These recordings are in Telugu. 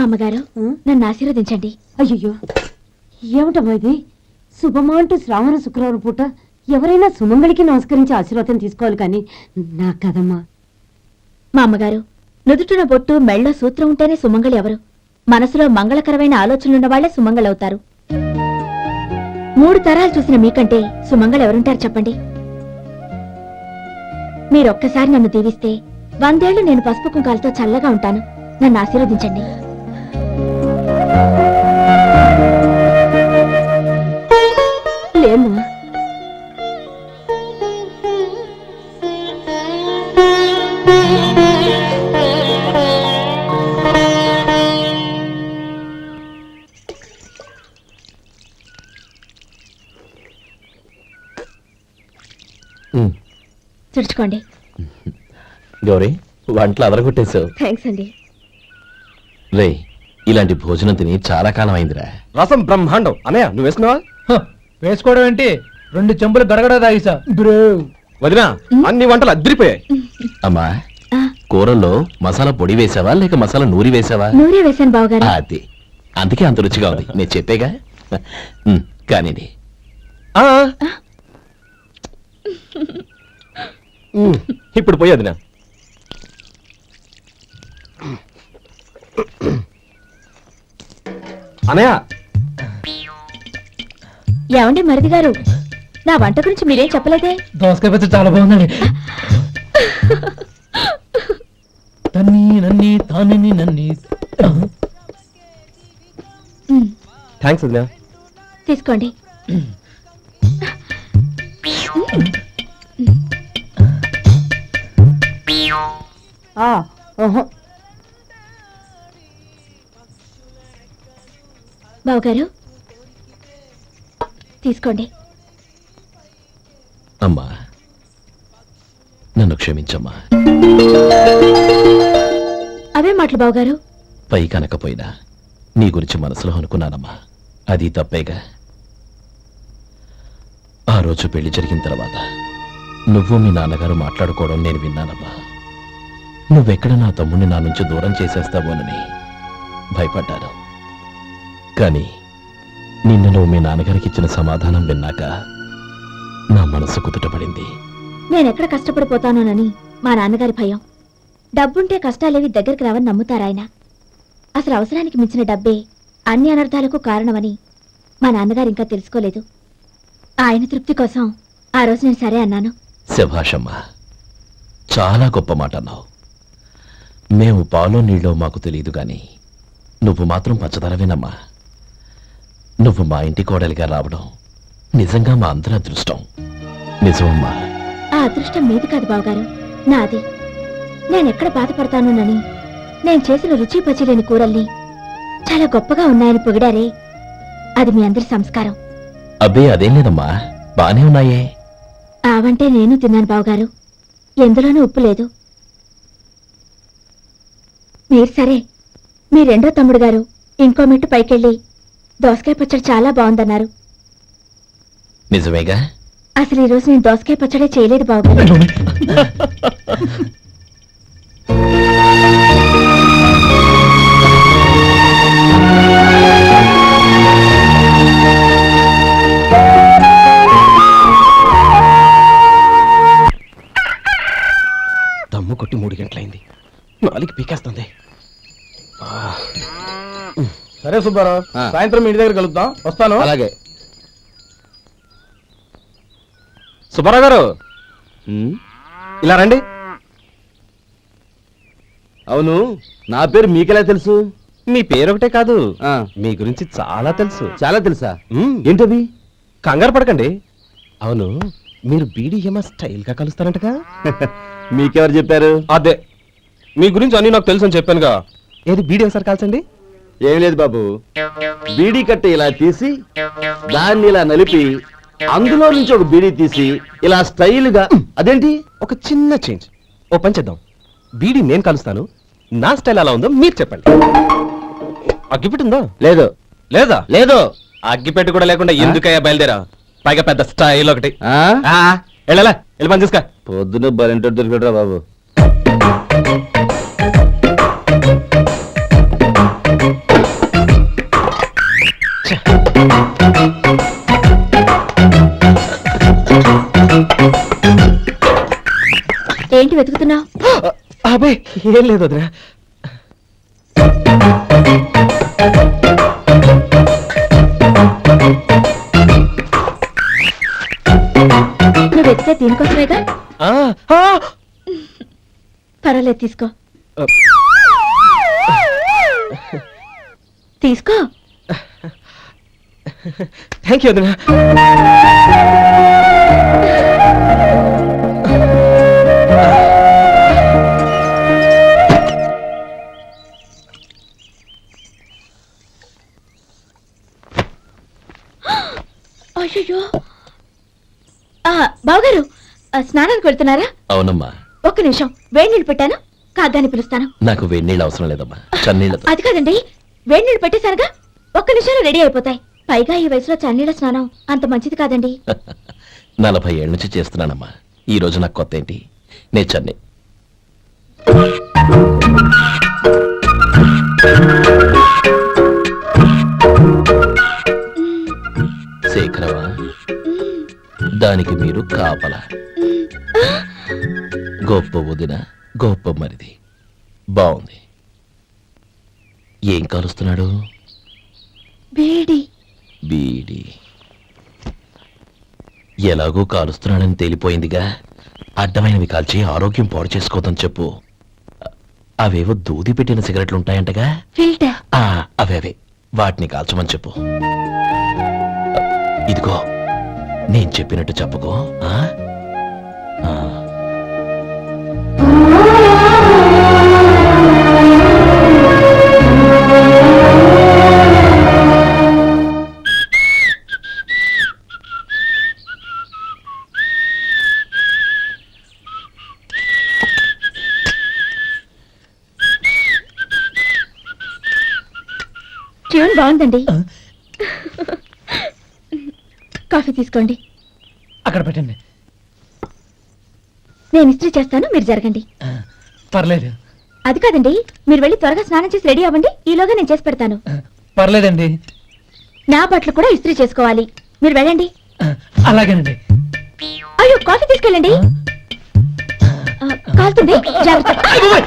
మా అమ్మగారు నన్ను ఆశీర్వదించండి. అయ్యో ఏమిటమ్మా ఇది? శుభమా అంటూ శ్రావణ శుక్రవారం పూట ఎవరైనా సుమంగళికి నమస్కరించి ఆశీర్వాదం తీసుకోవాలి కానీ నా కదమ్మా. మా అమ్మగారు, నుదుటిన బొట్టు మెళ్ళో సూత్రం ఉంటేనే సుమంగళి ఎవరు? మనసులో మంగళకరమైన ఆలోచనలున్న వాళ్లే సుమంగళవుతారు. 3 తరాలు చూసిన మీకంటే సుమంగళ ఎవరుంటారు చెప్పండి? మీరొక్కసారి నన్ను దీవిస్తే 100 ఏళ్లు నేను పసుపు కుంకాలతో చల్లగా ఉంటాను. నన్ను ఆశీర్వదించండి. లేమ్మా, తుడుచుకోండి. గౌరీ, వంటలు అదరగొట్టేశావు. థ్యాంక్స్ అండి. రే, ఇలాంటి భోజనం తిని చాలా కాలం అయిందిరా. రసం బ్రహ్మాండం. అనయ్య నువ్వు వేసుకున్నావా? వేసుకోవడం ఏంటి, 2 చెంబులు గడగడ తాగిసా. వదినా, అన్ని వంటలు అద్దరిపోయాయి. అమ్మా, ఆ, కూరల్లో మసాలా పొడి వేసావా లేక మసాలా నూరి వేసావా? నూరే వేశాను బావగారు. అది అందుకే అంత రుచిగా ఉంది. నేను చెప్పేగా. కానీ ఆ. ఇప్పుడు పోయి వదినా. అనయ్య, ఏమండి మరిది గారు, నా వంట గురించి మీరేం చెప్పలేదే? దోసకాయ పచ్చడి చాలా బాగుందండి. తన్ని నన్ని తాని నన్ని. థ్యాంక్స్ వదినా. తీసుకోండి. ఓహో బావగారు తీసుకోండి. అమ్మా, నన్ను క్షమించమ్మా. అవే మాటలు బావగారు. పై కనకపోయినా నీ గురించి మనసులో అనుకున్నానమ్మా. అది తప్పేగా. ఆ రోజు పెళ్లి జరిగిన తర్వాత నువ్వు మీ నాన్నగారు మాట్లాడుకోవడం నేను విన్నానమ్మా. నువ్వెక్కడ నా తమ్ముడిని నా నుంచి దూరం చేసేస్తావోనని భయపడ్డాను. కానీ నిన్న నువ్వు మీ నాన్నగారికి ఇచ్చిన సమాధానం విన్నాక నా మనసు కుదుటపడింది. నేనెక్కడ కష్టపడిపోతానోనని మా నాన్నగారి భయం. డబ్బుంటే కష్టాలేవి దగ్గరికి రావని నమ్ముతారాయన. అసలు అవసరానికి మించిన డబ్బే అన్ని అనర్థాలకు కారణమని మా నాన్నగారు ఇంకా తెలుసుకోలేదు. ఆయన తృప్తి కోసం ఆ రోజు నేను సరే అన్నాను. శభాషమ్మా, చాలా గొప్ప మాట అన్నావు. మేము పాలో నీళ్ళో మాకు తెలియదు గాని నువ్వు మాత్రం పచ్చదనవేనమ్మా. నువ్వు మా ఇంటి కోడలిగా రావడం నిజంగా మా అందరి అదృష్టం. నిజమమ్మా. ఆ అదృష్టం మీది కాదు బావగారు, నాది. నేనెక్కడ బాధపడతానోనని నేను చేసిన రుచి పచిలేని కూరల్ని చాలా గొప్పగా ఉన్నాయని పొగిడారే, అది మీ అందరి సంస్కారం. అబ్బే అదేం లేదమ్మా, బానే ఉన్నాయే. ఆవంటే నేను తిన్నాను బావగారు, ఎందులోనూ ఉప్పు లేదు. మీరు సరే, మీ రెండో తమ్ముడు గారు ఇంకో మెట్టు పైకెళ్ళి దోసకాయ పచ్చడి చాలా బాగుందన్నారు. నిజమేగా? అసలు ఈరోజు నేను దోసకాయ పచ్చడే చేయలేదు బావగారు. దమ్ము కొట్టి 3 గంటలైంది. 4 పీకేస్తుంది. సరే సుబ్బారావు, సాయంత్రం ఇంటి దగ్గర కలుద్దాం. వస్తాను. అలాగే. సుబ్బారావు గారు, ఇలా రండి. అవును, నా పేరు మీకెలా తెలుసు? మీ పేరు ఒకటే కాదు, మీ గురించి చాలా తెలుసు. చాలా తెలుసా? ఏంటది? కంగారు పడకండి. అవును, మీరు బీడీఎంఆ స్టైల్ గా కలుస్తారంటగా? మీకెవరు చెప్పారు? అదే, మీ గురించి అన్ని నాకు తెలుసు అని చెప్పానుగా. ఏది బీడీ ఒకసారి కాల్చండి. ఏం లేదు బాబు, బీడీ కట్ట ఇలా తీసి దాన్ని ఇలా నలిపి అందులో నుంచి ఒక బీడీ తీసి ఇలా స్టైల్గా. అదేంటి? ఒక చిన్న చేంజ్. ఓ పని చేద్దాం, బీడీ నేను కలుస్తాను, నా స్టైల్ ఎలా ఉందో మీరు చెప్పండి. అగ్గిపెట్టిందో? లేదు. లేదా? లేదు. అగ్గిపెట్టి కూడా లేకుండా ఎందుకయ్యా బయలుదేరా? పైగా పెద్ద స్టైల్ ఒకటి. ఆ? వెళ్ళాలా, వెళ్ళి పని చూసుకో. పొద్దున బలింటో దొరికడరా బాబు. వెతుకుతున్నావు? అబే ఏం లేదు వదినా. నువ్వు వెతికే దీనికోసమేగా. ఆ, ఆ, పర్వాలేదు, తీసుకో ఆ. తీసుకో. థ్యాంక్ యూ వదినా. అయ్యో, బావగారు స్నానానికి వెళ్తున్నారా? అవునమ్మా, ఒక్క నిమిషం, వేడి నీళ్ళు పెట్టాను, కాగ్గాని పిలుస్తాను. నాకు వేడినీళ్ళు అవసరం లేదమ్మా, చన్నీళ్ళతో. అది కాదండి, వేడి నీళ్ళు పెట్టేశానుగా, ఒక్క నిమిషంలో రెడీ అయిపోతాయి. పైగా ఈ వయసులో చన్నీళ్ళ స్నానం అంత మంచిది కాదండి. 40 ఏళ్ళ నుంచి చేస్తున్నానమ్మా. ఈ రోజు నాకు కొత్త ఏంటి? నే చన్ని. శేఖరవా, దానికి మీరు కాపల. గొప్ప వదిన, గొప్ప మరిది. బాగుంది. ఏం కాలుస్తున్నాడు? వేడి. బీడి. ఎలాగో కాలుస్తున్నాడని తేలిపోయిందిగా, అడ్డమైనవి కాల్చి ఆరోగ్యం పాడు చేసుకోదని చెప్పు. అవేవో దూది పెట్టిన సిగరెట్లు ఉంటాయంటగా, ఫిల్టర్. అవే వాటిని కాల్చమని చెప్పు. ఇదిగో, నేను చెప్పినట్టు చెప్పుకో. ఆ? ఆ. ట్యూన్ బాగుందండి. కాఫీ తీసుకోండి. అక్కడ పెట్టండి. నేను ఇస్త్రీ చేస్తాను, మీరు జరగండి. పర్లేదు. అది కాదండి, మీరు వెళ్ళి త్వరగా స్నానం చేసి రెడీ అవ్వండి, ఈలోగా నేను చేసి పెడతాను. పర్లేదండి. నా బట్టలు కూడా ఇస్త్రీ చేసుకోవాలి, మీరు వెళ్ళండి. అలాగేనండి. అయ్యో, కాఫీ తీసుకెళ్ళండి. కాలుతుంది, జాగ్రత్త.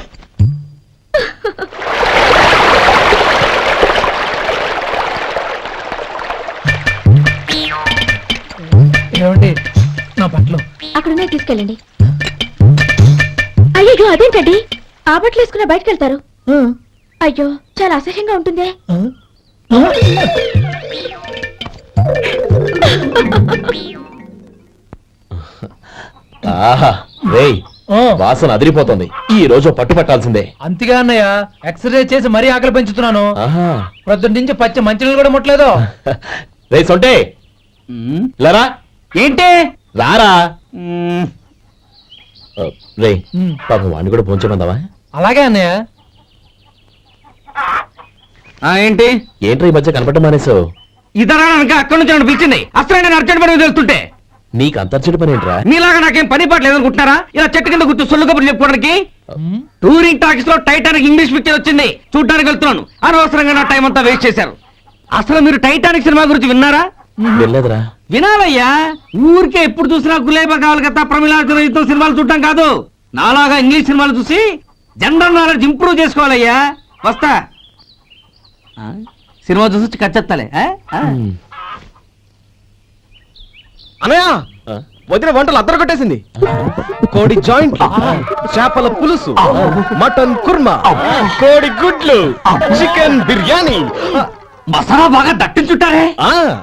ఏమండి, నా బట్టలు అక్కడున్నాయి, తీసుకెళ్ళండి. అయ్యో, అదేంటండి, ఆ బట్టలు వేసుకున్న బయటకు వెళ్తారు? అయ్యో, చాలా అసహ్యంగా ఉంటుందే. ఆహా, రేయ్, వాసన అదిరిపోతుంది. ఈ రోజు పట్టు పట్టాల్సిందే. అంతగా అన్నయ్య, ఎక్సర్సైజ్ చేసి మరీ ఆకలి పెంచుతున్నాను. ఆహా. ప్రొద్దున నుంచి పచ్చి మంచినీళ్ళు కూడా ముట్టలేదు. రే సొంటే, లరా, ఏంటి? రారా. రే, పాపం వాడిని కూడా పోంచమందావా? అలాగే అన్నయ్య. ఏంటి? ఏంట్రా ఈ మధ్య కనపడటం మానేసావు? ఇతరా అక్కడి నుంచి నన్ను పిలిచింది. అసలు నేను అర్జెంట్ పని తెలుస్తుంటే నీకు అంతర్చడి పని ఏంట్రా? మీలాగా నాకేం పని పాట లేదనుకుంటున్నారా? ఇలా చెట్టు కింద గుర్తు సొల్లు కబుర్లు చెప్పుకోవడానికి. టూరింగ్ టాకీస్ లో టైటానిక్ ఇంగ్లీష్ పిక్చర్ వచ్చింది, చూడడానికి వెళ్తున్నాను. అనవసరంగా నా టైం అంతా వేస్ట్ చేశారు. అసలు మీరు టైటానిక్ సినిమా గురించి విన్నారా? వెళ్ళలేదురా. వినాలయ్యా, ఊరికే ఎప్పుడు చూసినా గులేబా కావాలి కదా, ప్రమిళార్జున సినిమాలు చూడటం కాదు. నాలాగా ఇంగ్లీష్ సినిమాలు చూసి జనరల్ నాలెడ్జ్ ఇంప్రూవ్ చేసుకోవాలయ్యా. వస్తా. సినిమా చూసి కచ్చెత్తాలే. అనయ్య, ఆ? వదిన వంటలు అద్దరు కొట్టేసింది. కోడి జాయింట్, చేపల పులుసు, మటన్ కుర్మా, కోడి గుడ్లు, చికెన్ బిర్యానీ. మసాలా బాగా దట్టించుంటారే.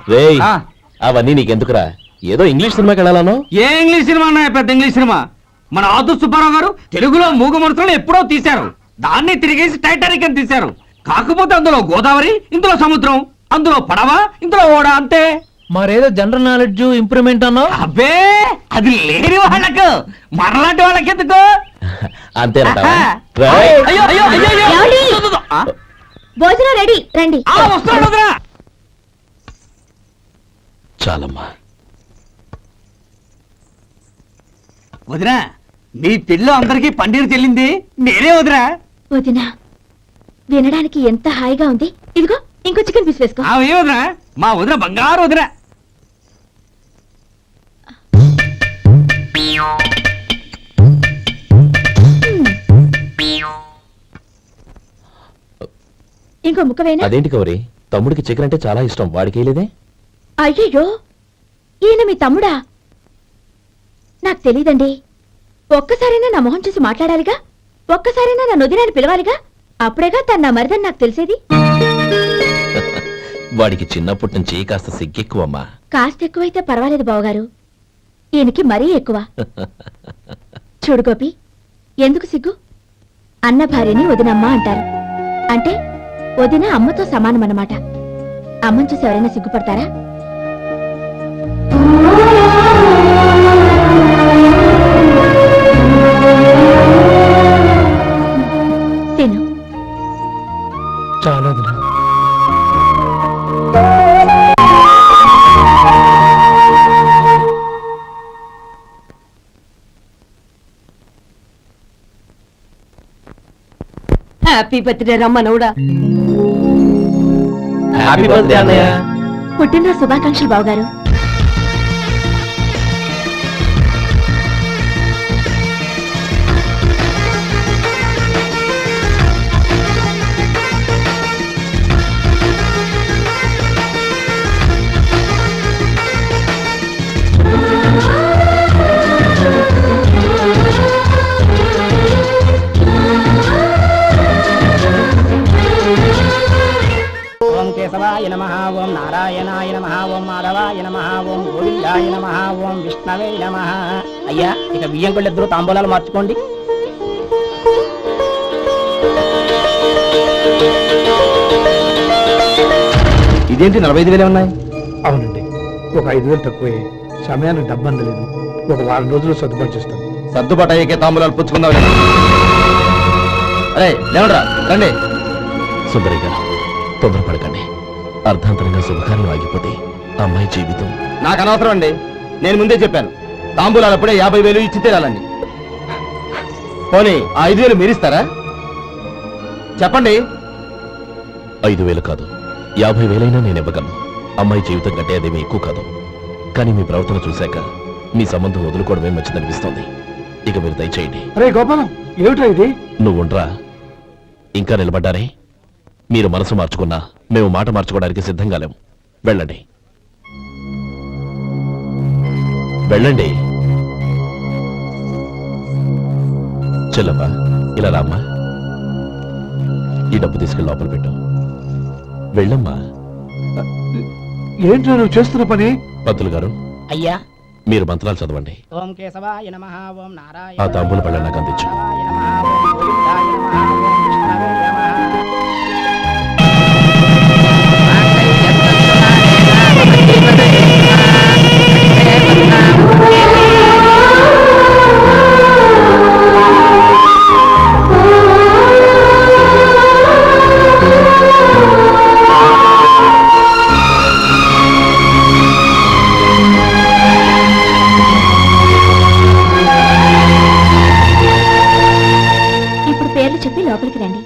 రేయ్, ఆ. అవన్నీ నీకెందుకురా? ఏదో ఇంగ్లీష్ సినిమాకి వెళ్ళాలను. ఏ ఇంగ్లీష్ సినిమా అన్నాయా? పెద్ద ఇంగ్లీష్ సినిమా. మన ఆదు సుబ్బారావు గారు తెలుగులో మూగ మనుషులను ఎప్పుడో తీశారు. దాన్ని తిరిగేసి టైటానిక్ అని తీశారు. కాకపోతే అందులో గోదావరి, ఇందులో సముద్రం, అందులో పడవ, ఇందులో ఓడ, అంతే. మరేదో జనరల్ నాలెడ్జ్ ఇంప్రూవ్మెంట్ అన్నావు. అబ్బే, అది లేని వాళ్ళకు, మనలాంటి వాళ్ళకి ఎందుకు? అంతేనంటావా? ఆహా. రేయ్. అయ్యో, అయ్యో, అయ్యో, అయ్యో. ఏమండి? ఆ? భోజనం రెడీ, రండి. వస్తున్నాడు వదినా. చాలమ్మా. వదినా, మీ పిల్ల అందరికీ పన్నీరు చెల్లింది నేనే వదినా. వదినా, వినడానికి ఎంత హాయిగా ఉంది. ఇదిగో, ఇంకో చికెన్ పీస్ వేసుకో. ఏ వదినా, మా వదిన బంగారు వదినా. ఇంకో ముక్క వేయనా? అదేంటి గౌరీ, తమ్ముడికి చికెన్ అంటే చాలా ఇష్టం, వాడికి వేయలేదే? అయ్యయ్యో, ఈయన మీ తమ్ముడా? నాకు తెలీదండి. ఒక్కసారైనా నా మొహం చూసి మాట్లాడాలిగా, ఒక్కసారైనా నా నొదినాన్ని పిలవాలిగా, అప్పుడేగా తన నా మరిదని నాకు తెలిసేది. వాడికి చిన్నప్పటి నుంచి కాస్త సిగ్గెక్కువమ్మా. కాస్త ఎక్కువైతే పర్వాలేదు బావగారు, ఈయనకి మరీ ఎక్కువ. చూడు గోపి, ఎందుకు సిగ్గు? అన్న భార్యని వదినమ్మ అంటారు. అంటే వదిన అమ్మతో సమానమన్నమాట. అమ్మని చూసి ఎవరైనా సిగ్గుపడతారా? తిను. చాలా హ్యాపీ బర్త్డే రమ్మనవుడా. హ్యాపీ బర్త్డే అన్నయ్య. పుట్టినరోజు శుభాకాంక్షలు బావగారు. ఓం కేశవాయ నమః, ఓం నారాయణాయ నమః, ఓం మాధవాయ నమః, ఓం గోవిందాయ నమః, ఓం విష్ణవే నమః. అయ్యా, ఇక బియ్యం కొళ్ళిద్దరూ తాంబూలాలు మార్చుకోండి. ఇదేంటి 45,000 ఉన్నాయి? అవునండి, ఒక 5,000 తక్కువే. సమయానికి డబ్బు అందలేదు. ఒక వారం రోజులు సర్దుబాటు చేస్తాం. సర్దుబాటు అయ్యే తాంబూలాలు పుచ్చుకుందాం. అరే లేవడరా, రండి. సుందరి గారు, తొందరపడకండి. అర్ధాంతరంగా శుభకార్యం ఆగిపోతే అమ్మాయి జీవితం. నాకు అనవసరం అండి, నేను ముందే చెప్పాను. తాంబూలాలు అప్పుడే 50,000 ఇచ్చి తీరాలండి. పోనీ ఆ 5,000 మీరిస్తారా? చెప్పండి. 5,000 కాదు, 50,000 నేను ఇవ్వగలను. అమ్మాయి జీవితం కంటే అదేమీ ఎక్కువ కాదు. కానీ మీ ప్రవర్తన చూశాక మీ సంబంధం వదులుకోవడమే మంచిదనిపిస్తోంది. ఇక మీరు దయచేయండి. అరే గోపాలం, ఏమిటా ఇది? నువ్వుండ్రా, ఇంకా నిలబడ్డారే. మీరు మనసు మార్చుకున్నా మేము మాట మార్చుకోవడానికి సిద్ధంగా లేము. వెళ్ళండి, వెళ్ళండి. చెల్లమ్మా, ఇలా రామ్మా. ఈ డబ్బు తీసుకెళ్ళి లోపల పెట్టు. వెళ్ళమ్మా. ఏంటో నువ్వు చేస్తున్న పని? పంతులు గారు, అయ్యా, మీరు మంత్రాలు చదవండి. ఓం కేశవాయ నమః, ఓం నారాయణ ఆ తాంబూల పళ్ళ నాకు అందించు. ఇప్పుడు పేర్లు చెప్పి లోపలికి రండి.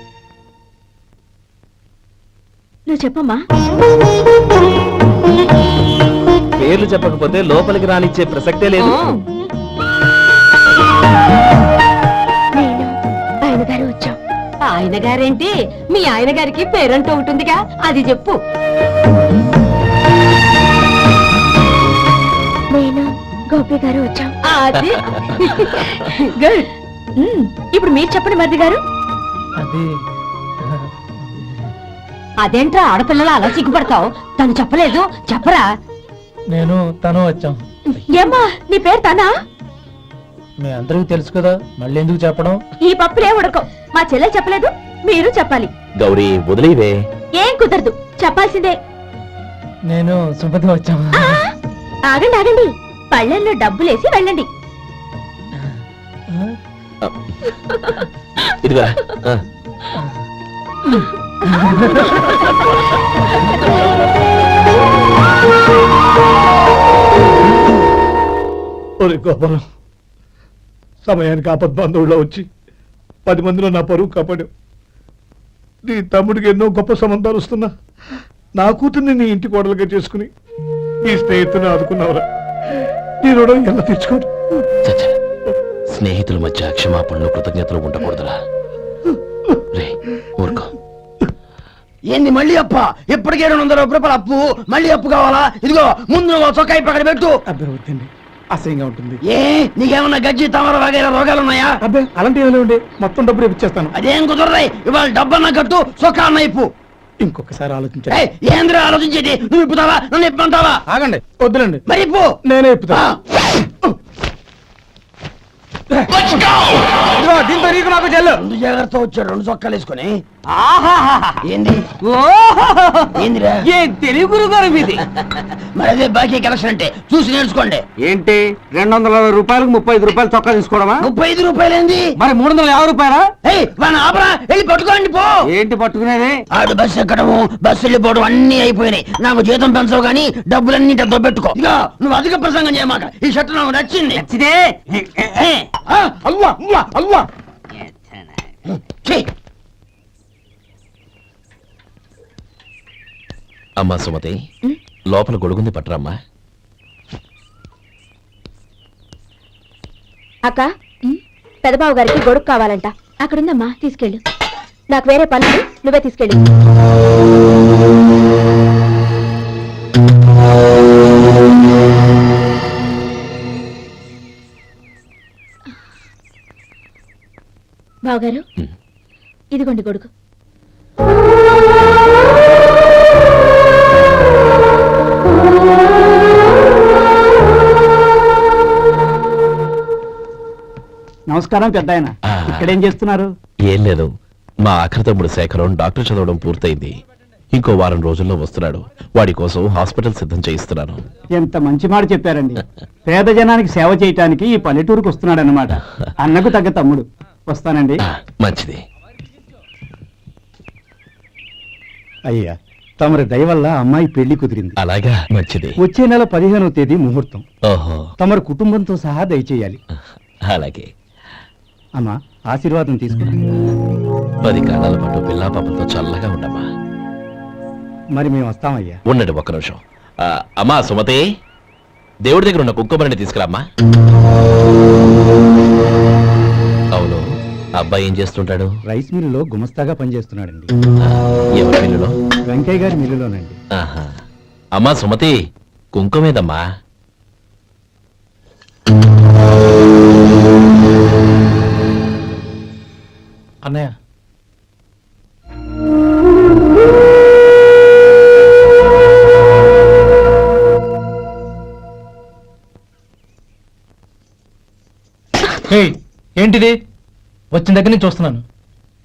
నువ్వు చెప్పమ్మా. పేర్లు చెప్పకపోతే లోపలికి రానిచ్చే ప్రసక్తే లేదు. నేను ఆయన గారు వచ్చాం. ఆయన గారేంటి, మీ ఆయన గారికి పేరంటూ ఉంటుందిగా, అది చెప్పు. నేను గోపి గారు వచ్చాం. అది గుడ్. ఇప్పుడు మీరు చెప్పండి మరిది గారు. అది అదేంట్రా ఆడపిల్లలు అలా సిగ్గుపడతావు? తను చెప్పలేదు, చెప్పరా. నేను తను వచ్చాం. ఏమ్మా, నీ పేరు తానా? మీ అందరికీ తెలుసు కదా, మళ్ళీ ఎందుకు చెప్పడం? ఈ పప్పులే ఉడకం. మా చెల్లె చెప్పలేదు, మీరు చెప్పాలి. గౌరీ, వదిలేవే. ఏం కుదరదు, చెప్పాల్సిందే. నేను సుమతి వచ్చాం. ఆ, ఆగండి ఆగండి, పళ్ళెల్లో డబ్బులేసి వెళ్ళండి. ఇదిగా ఒరే గోపాలం, సమయానికి ఆపద్బంధువుల్లో వచ్చి 10 మందిలో నా పరువు కాపాడు. నీ తమ్ముడికి ఎన్నో గొప్ప సంబంధాలు వస్తున్నా నా కూతుర్ని నీ ఇంటి కోడలుగా చేసుకుని నీ స్నేహితుని ఆదుకున్నావురా. నీ రుణం ఎలా తెచ్చుకోరు? చచ్చ, స్నేహితుల మధ్య క్షమాపణలు కృతజ్ఞతలు ఉండకూడదురా. రే ఊరుకో. ఏంది మళ్ళీ అప్ప? ఇప్పటికే 200 రూపాయలు అప్పు, మళ్ళీ అప్పు కావాలా? ఇదిగో ముందు నువ్వు చొక్కా పక్కన పెట్టు. అబ్బే వద్దండి, అసహ్యంగా ఉంటుంది. ఏ నీకేమన్నా గజ్జి తమర వగైరా రోగాలు ఉన్నాయా? అబ్బే అలాంటి ఏమైనా ఉండే, మొత్తం డబ్బులు ఇప్పించేస్తాను. అదేం కుదరదాయి. ఇవాళ డబ్బన్నా కట్టు, చొక్కా అన్న ఇప్పు. ఇంకొకసారి ఆలోచించండి. ఏయ్, ఏంద్రా ఆలోచించేది? నువ్వు ఇప్పుతావా, నన్ను ఇప్పమంటావా? ఆగండి, వద్దులండి, మరి ఇప్పు. నేనే ఇప్పుతా. దీంతో నీకు నాకు చెల్లు. ముందు జాగ్రత్త వచ్చాడు 2 చొక్కాలు వేసుకొని. ఆహాహాహా. ఏంది ఓహోహోహో. ఏందిరా? ఏ తెలుగు గురుగారు మీది? మరి అదే బాకీ కలెక్షన్ అంటే చూసి నేర్చుకోండి. ఏంటి 220 రూపాయలకు 35 రూపాయలు చొక్కా తీసుకోవడమా? 35 రూపాయలు ఏంది? మరి 350 రూపాయలా? ఏయ్ వాడిని ఆపరా, వెళ్ళి పట్టుకోండి పో. ఏంటి పట్టుకునేది? ఆడు బస్సు ఎక్కడము, బస్సు వెళ్ళిపోవడం అన్ని అయిపోయినాయి. నాకు జీతం పెంచవు గానీ డబ్బులన్నీ దొబ్బెట్టుకో. ఇక నువ్వు అధిక ప్రసంగం చేయమాక. ఈ షర్ట్ నాకు నచ్చింది. నచ్చితే అల్వా అల్వా అల్వా. ఛీ, అమ్మా సుమతి, లోపల గొడుగుంది పట్టరమ్మా. అక్క పెదబాబు గారికి గొడుగు కావాలంట. అక్కడుందమ్మా, తీసుకెళ్ళు. నాకు వేరే పని ఉంది, నువ్వే తీసుకెళ్ళు. బావగారు, ఇదిగోండి గొడుగు. నమస్కారం పెద్ద ఆయన. ఇక్కడేం చేస్తున్నారు? ఏం లేదు, మా ఆఖరి తమ్ముడు శేఖరం డాక్టర్ చదవడం పూర్తయింది. ఇంకో వారం రోజుల్లో వస్తున్నాడు. వాడి కోసం హాస్పిటల్ సిద్ధం చేయిస్తున్నాను. ఎంత మంచి మాట చెప్పారండి. పేద జనానికి సేవ చేయటానికి ఈ పల్లెటూరుకు వస్తున్నాడు అన్నమాట. అన్నకు తగ్గ తమ్ముడు. వస్తానండి. మంచిది. అయ్యా, తమరి దయ వల్ల అమ్మాయి పెళ్లి కుదిరింది. అలాగా, మంచిది. వచ్చే నెల 15వ తేదీ ముహూర్తం. ఓహో, తమరి కుటుంబంతో సహా దయచేయాలి. అలాగే. అమ్మా, ఆశీర్వాదం తీసుకుని 10 కాలాల పాటు పిల్లా పాపలతో చల్లగా ఉండమ్మా. మరి మేము వస్తామయ్యా. ఉండండి ఒక్క నిమిషం. అమ్మా సుమతి, దేవుడి దగ్గర ఉన్న కుంకుమని తీసుకురామ్మా. అవును, అబ్బాయి ఏం చేస్తుంటాడు? రైస్ మిల్లులో గుమస్తాగా పనిచేస్తున్నాడండి. ఎవరి పిల్లలో? వెంకయ్య గారి మిల్లులోనండి. ఆహా. అమ్మా సుమతి, కుంకుమేదమ్మా. అన్నయ్య, ఏంటిది? వచ్చిన దగ్గర నుంచి చూస్తున్నాను.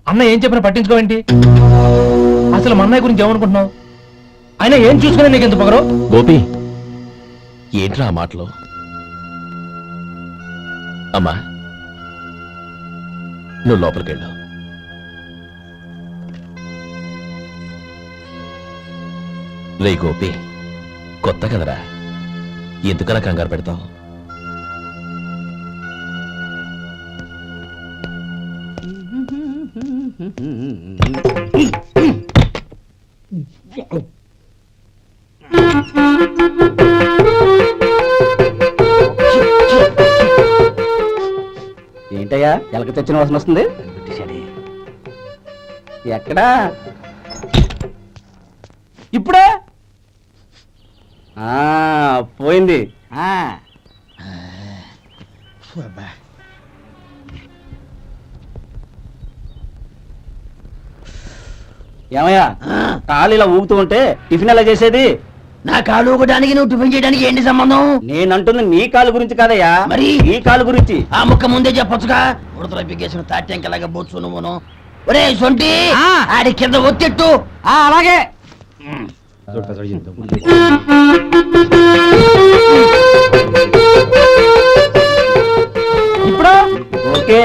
అన్న ఏం చెప్పినా పట్టించుకోవేంటి? అసలు మా అన్నయ్య గురించి ఏమనుకుంటున్నావు? ఆయన ఏం చూసుకునే నీకు ఎంత పొగరు? గోపి, ఏంట్రా ఆ మాటలు? అమ్మా, నువ్వు లోపలికెళ్ళు. రే గోపి, కొత్త కదరా, ఎందుకలా కంగారు పెడతావు? ఏంటయ్యా ఎలక తెచ్చిన వాసన వస్తుంది? ఎక్కడా? ఇప్పుడే పోయింది. ఏమయ్యా, కాలు ఇలా ఊగుతూ ఉంటే టిఫిన్ ఎలా చేసేది? నా కాలు ఊగడానికి నువ్వు టిఫిన్ చేయడానికి ఏంటి సంబంధం? నేనంటుంది నీ కాలు గురించి కాదయ్యా, మరి ఈ కాలు గురించి. ఆ ముక్క ముందే చెప్పొచ్చుగా. ఉడతలో బిగ్గేసిన తాట్యంకలాగా బొచ్చు నువ్వును. ఒరే సొంటి, ఆడి కింద ఒత్తిట్టు. అలాగే. ఇప్పుడు ఓకే.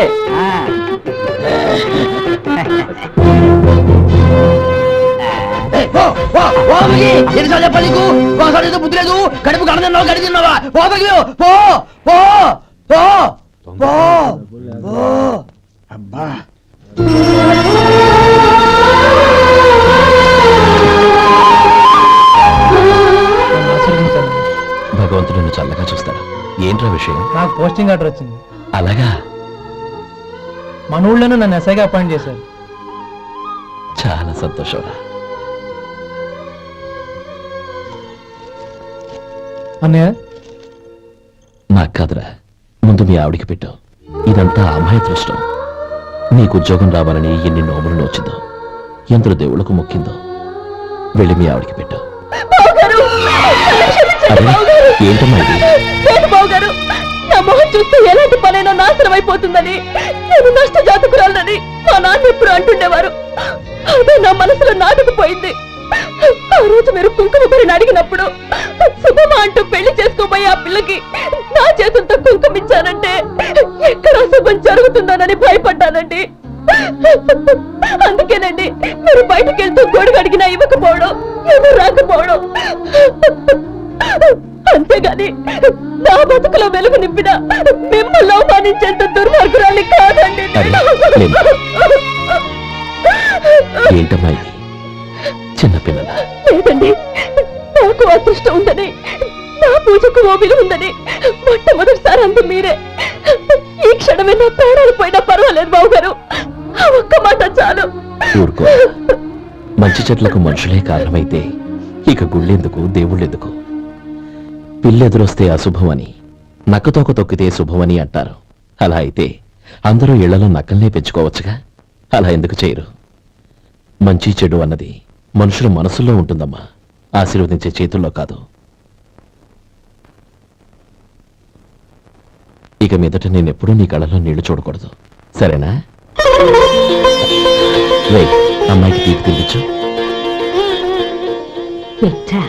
ఎన్నిసార్లు చెప్పాలి నీకు? ఒకసారి ఏదో బుద్ధి లేదు. కడుపు గడ తిన్నావు, గడి తిన్నావా? ఓపకి పో పో పో పో పో. అబ్బా, భగవంతుడు నిన్ను చల్లగా చూస్తాడు. ఏంట్రా విషయం? నాకు పోస్టింగ్ ఆర్డర్ వచ్చింది. అలాగా? మన ఊళ్ళోనూ నన్ను ఎస్ఐగా అపాయింట్ చేశారు. చాలా సంతోషంరా. అన్నయ్య నాకు కాదురా, ముందు మీ ఆవిడికి పెట్టు. ఇదంతా అమ్మాయి దృష్టం. నీకు ఉద్యోగం రావాలని ఎన్ని నోములు నోచిందో, ఎందరు దేవుళ్ళకు మొక్కిందో. వెళ్ళి మీ ఆవిడికి పెట్టు. అరే, ఏంటమ్మా ఇది? బావగారు, నా మొహం చూస్తే ఎలాంటి పనైనా నాశనం అయిపోతుందని, నేను నష్ట జాతకురాలని మా నాన్న ఎప్పుడు అంటుండేవారు. అదే నా మనసులో నాటుకుపోయింది. ఆ రోజు మీరు కుంకుమ భరిని అడిగినప్పుడు శుభమా అంటూ పెళ్లి చేసుకోబోయే ఆ పిల్లకి నా చేతులతో కుంకుమ ఇచ్చానంటే ఎక్కడ అశుభం జరుగుతుందోనని భయపడ్డానండి. అందుకేనండి మీరు బయటకు వెళ్తూ గొడుగు అడిగినా ఇవ్వకపోవడం, ఎవరు రాకపోవడం. అంతేగాని నా బతుకులో వెలుగు నింపిన మిమ్మల్ని అవమానించేంత దుర్మార్గురాలి కాదండి. అరే, ఏంటమ్మా ఇది? చిన్నపిల్లల లేదండి, నాకు అదృష్టం ఉందని, నా పూజకు ఓ విలువ ఉందని మొట్టమొదటిసారి అంది మీరే. ఈ క్షణమే నా ప్రాణాలు పోయినా పర్వాలేదు బావగారు, ఆ ఒక్క మాట చాలు. ఊరుకో. మంచి చెట్లకు మనుషులే కారణమైతే ఇక గుళ్ళెందుకు, దేవుళ్ళెందుకు? పిల్లెదురొస్తే అశుభమని, నక్కతోక తొక్కితే శుభమని అంటారు. అలా అయితే అందరూ ఇళ్లలో నక్కల్నే పెంచుకోవచ్చుగా. అలా ఎందుకు చేయరు? మంచి చెడు అన్నది మనుషుల మనసుల్లో ఉంటుందమ్మా, ఆశీర్వదించే చేతుల్లో కాదు. ఇక మీదట నేనెప్పుడూ నీ కళ్ళలో నీళ్లు చూడకూడదు, సరేనా? రే, అమ్మాయికి తీపి తినిపించు. పెట్టా